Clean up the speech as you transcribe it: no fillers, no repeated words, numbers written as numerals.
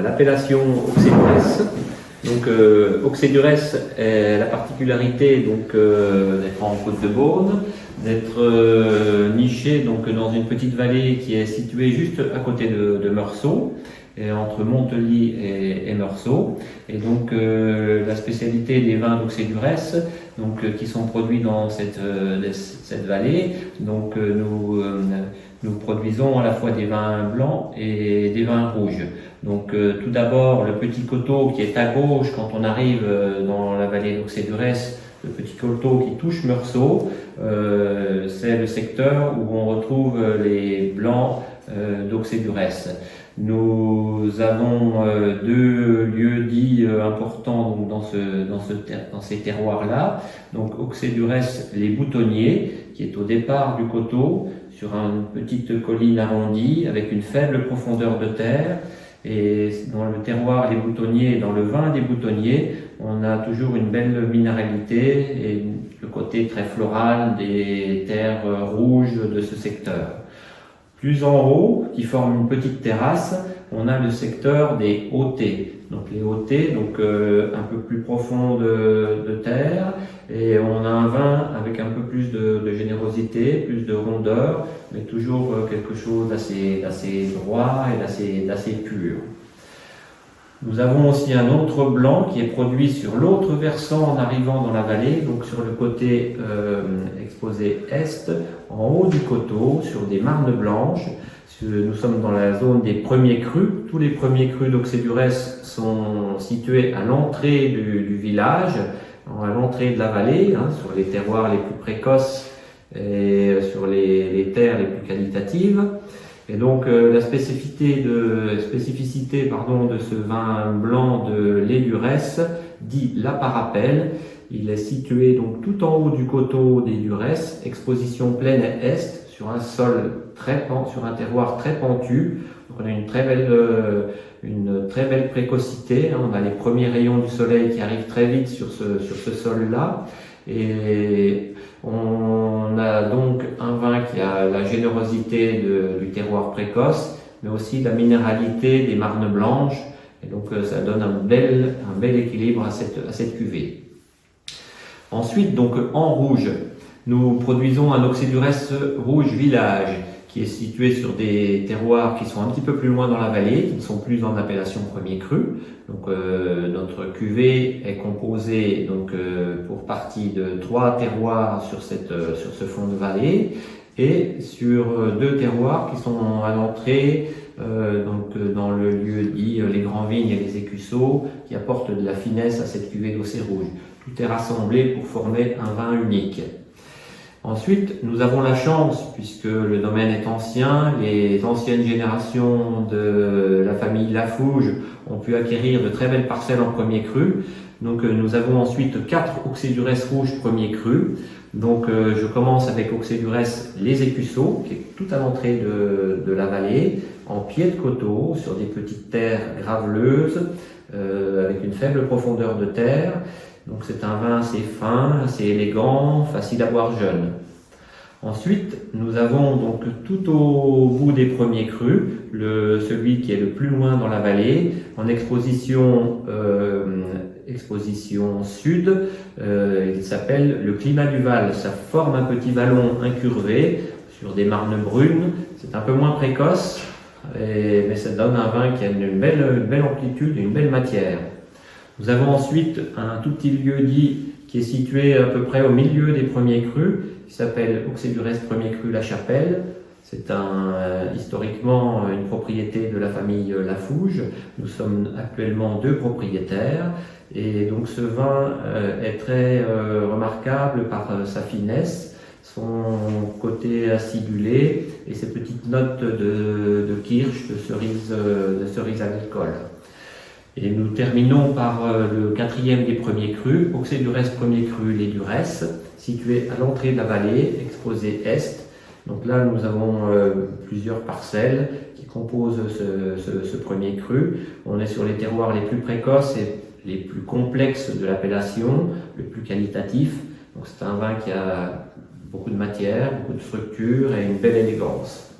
l'appellation Auxey-Duresse. Donc Auxey-Duresse est la particularité d'être en Côte-de-Beaune, d'être niché donc dans une petite vallée qui est située juste à côté de Meursault, et entre Montely et Meursault. Et donc la spécialité des vins d'Auxey-Duresse, qui sont produits dans cette vallée, nous produisons à la fois des vins blancs et des vins rouges. Donc tout d'abord, le petit coteau qui est à gauche quand on arrive dans la vallée d'Auxey-Duresse, le petit coteau qui touche Meursault, c'est le secteur où on retrouve les blancs d'Auxey-Duresse. Nous avons deux lieux-dits importants dans ces terroirs-là. Donc Auxey-Duresse, les Boutonniers, qui est au départ du coteau, sur une petite colline arrondie, avec une faible profondeur de terre. Et dans le terroir Les Boutonniers, dans le vin des Boutonniers, on a toujours une belle minéralité et le côté très floral des terres rouges de ce secteur. Plus en haut, qui forme une petite terrasse, on a le secteur des Hautés. Donc les Hautés, un peu plus profond de terre, et on a un vin avec un peu plus de générosité, plus de rondeur, mais toujours quelque chose d'assez droit et d'assez pur. Nous avons aussi un autre blanc qui est produit sur l'autre versant en arrivant dans la vallée, donc sur le côté exposé est, en haut du coteau, sur des marnes blanches. Nous sommes dans la zone des premiers crus. Tous les premiers crus d'Auxey-Duresse sont situés à l'entrée du village, à l'entrée de la vallée, sur les terroirs les plus précoces et sur les terres les plus qualitatives. Et donc la spécificité de ce vin blanc de lait Duresse dit la Parapelle. Il est situé donc tout en haut du coteau des Duresse, exposition pleine et est, sur un sur un terroir très pentu. Donc on a une très belle précocité. On a les premiers rayons du soleil qui arrivent très vite sur ce sol-là. Et on a donc un vin qui a la générosité du terroir précoce, mais aussi la minéralité des marnes blanches. Et donc ça donne un bel équilibre à cette cuvée. Ensuite, donc en rouge, nous produisons un Auxey-Duresse rouge village qui est situé sur des terroirs qui sont un petit peu plus loin dans la vallée, qui ne sont plus en appellation premier cru. Donc notre cuvée est composée pour partie de 3 terroirs sur ce fond de vallée et sur 2 terroirs qui sont à l'entrée dans le lieu dit les Grands Vignes et les Écusseaux, qui apportent de la finesse à cette cuvée d'Auxey rouge. Tout est rassemblé pour former un vin unique. Ensuite, nous avons la chance, puisque le domaine est ancien, les anciennes générations de la famille Lafouge ont pu acquérir de très belles parcelles en premier cru. Donc nous avons ensuite 4 Auxey-Duresse rouges premier cru. Donc je commence avec Auxey-Duresse les Écusseaux, qui est tout à l'entrée de la vallée, en pied de coteau, sur des petites terres graveleuses, avec une faible profondeur de terre. Donc c'est un vin assez fin, assez élégant, facile à boire jeune. Ensuite, nous avons donc tout au bout des premiers crus, celui qui est le plus loin dans la vallée, en exposition sud, il s'appelle le Climat du Val. Ça forme un petit vallon incurvé sur des marnes brunes. C'est un peu moins précoce, mais ça donne un vin qui a une belle amplitude et une belle matière. Nous avons ensuite un tout petit lieu-dit qui est situé à peu près au milieu des premiers crus, qui s'appelle Auxey-Duresse premier cru La Chapelle. C'est historiquement une propriété de la famille Lafouge. Nous sommes actuellement 2 propriétaires et donc ce vin est très remarquable par sa finesse, son côté acidulé et ses petites notes de kirsch, de cerise agricole. Et nous terminons par le 4e des premiers crus, Auxey-Duresse premier cru Les Duresse, situé à l'entrée de la vallée, exposé est. Donc là, nous avons plusieurs parcelles qui composent ce premier cru. On est sur les terroirs les plus précoces et les plus complexes de l'appellation, le plus qualitatif. Donc c'est un vin qui a beaucoup de matière, beaucoup de structure et une belle élégance.